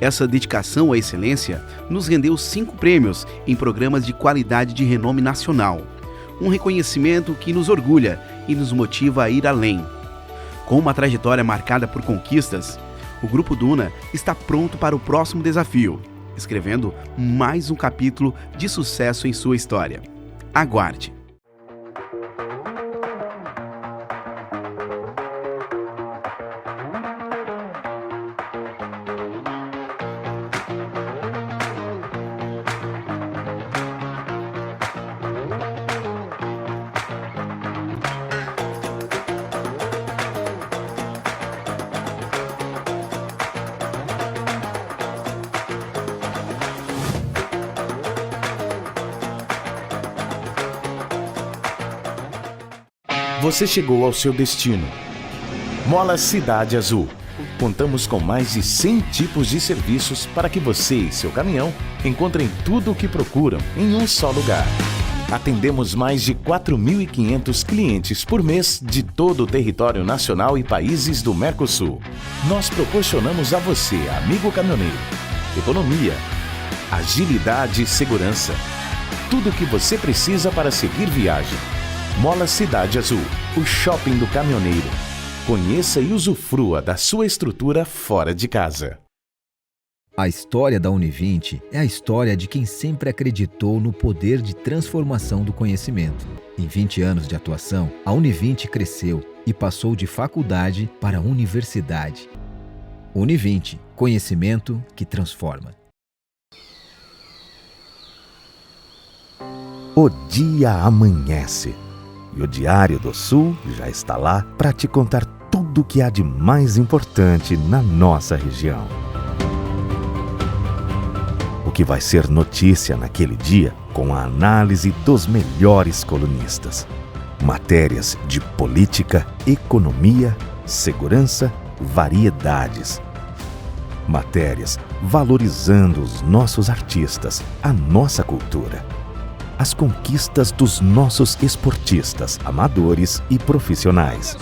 Essa dedicação à excelência nos rendeu 5 prêmios em programas de qualidade de renome nacional. Um reconhecimento que nos orgulha e nos motiva a ir além. Com uma trajetória marcada por conquistas, o Grupo Duna está pronto para o próximo desafio, escrevendo mais um capítulo de sucesso em sua história. Aguarde! Você chegou ao seu destino. Mola Cidade Azul. Contamos com mais de 100 tipos de serviços para que você e seu caminhão encontrem tudo o que procuram em um só lugar. Atendemos mais de 4.500 clientes por mês de todo o território nacional e países do Mercosul. Nós proporcionamos a você, amigo caminhoneiro, economia, agilidade e segurança. Tudo o que você precisa para seguir viagem. Mola Cidade Azul, o shopping do caminhoneiro. Conheça e usufrua da sua estrutura fora de casa. A história da Univinte é a história de quem sempre acreditou no poder de transformação do conhecimento. Em 20 anos de atuação, a Univinte cresceu e passou de faculdade para universidade. Univinte, conhecimento que transforma. O dia amanhece e o Diário do Sul já está lá para te contar tudo o que há de mais importante na nossa região. O que vai ser notícia naquele dia com a análise dos melhores colunistas. Matérias de política, economia, segurança, variedades. Matérias valorizando os nossos artistas, a nossa cultura. As conquistas dos nossos esportistas, amadores e profissionais.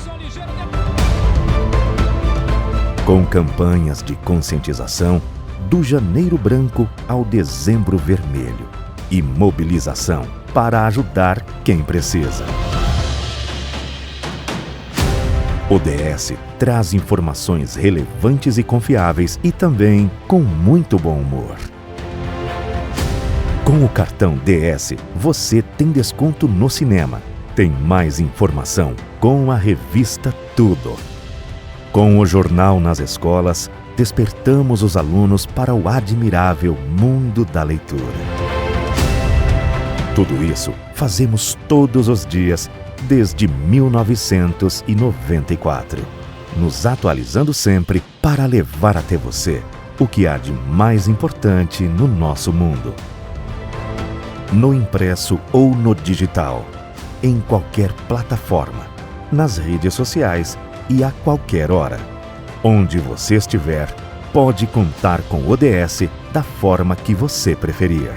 Com campanhas de conscientização do Janeiro Branco ao Dezembro Vermelho e mobilização para ajudar quem precisa. O DS traz informações relevantes e confiáveis e também com muito bom humor. Com o cartão DS, você tem desconto no cinema. Tem mais informação com a revista Tudo. Com o jornal nas escolas, despertamos os alunos para o admirável mundo da leitura. Tudo isso fazemos todos os dias desde 1994, nos atualizando sempre para levar até você o que há de mais importante no nosso mundo. No impresso ou no digital, em qualquer plataforma, nas redes sociais e a qualquer hora. Onde você estiver, pode contar com o ODS da forma que você preferir.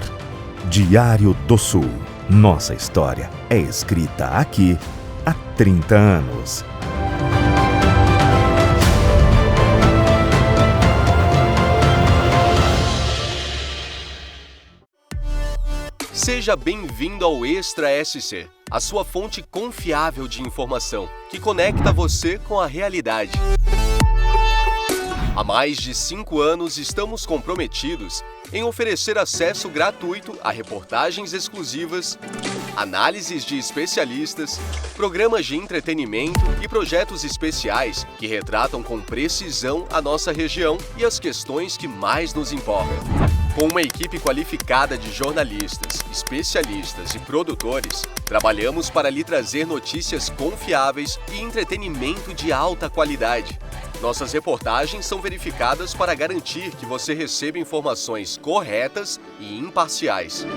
Diário do Sul. Nossa história é escrita aqui há 30 anos. Seja bem-vindo ao Extra SC, a sua fonte confiável de informação, que conecta você com a realidade. Há mais de 5 anos estamos comprometidos em oferecer acesso gratuito a reportagens exclusivas, análises de especialistas, programas de entretenimento e projetos especiais que retratam com precisão a nossa região e as questões que mais nos importam. Com uma equipe qualificada de jornalistas, especialistas e produtores, trabalhamos para lhe trazer notícias confiáveis e entretenimento de alta qualidade. Nossas reportagens são verificadas para garantir que você receba informações corretas e imparciais.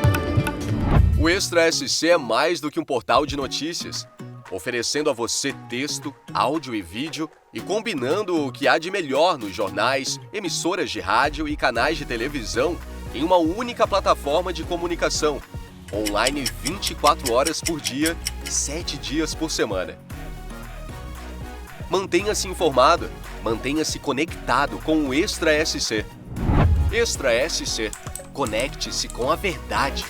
O Extra SC é mais do que um portal de notícias, oferecendo a você texto, áudio e vídeo e combinando o que há de melhor nos jornais, emissoras de rádio e canais de televisão em uma única plataforma de comunicação, online 24 horas por dia, 7 dias por semana. Mantenha-se informado, mantenha-se conectado com o Extra SC. Extra SC. Conecte-se com a verdade.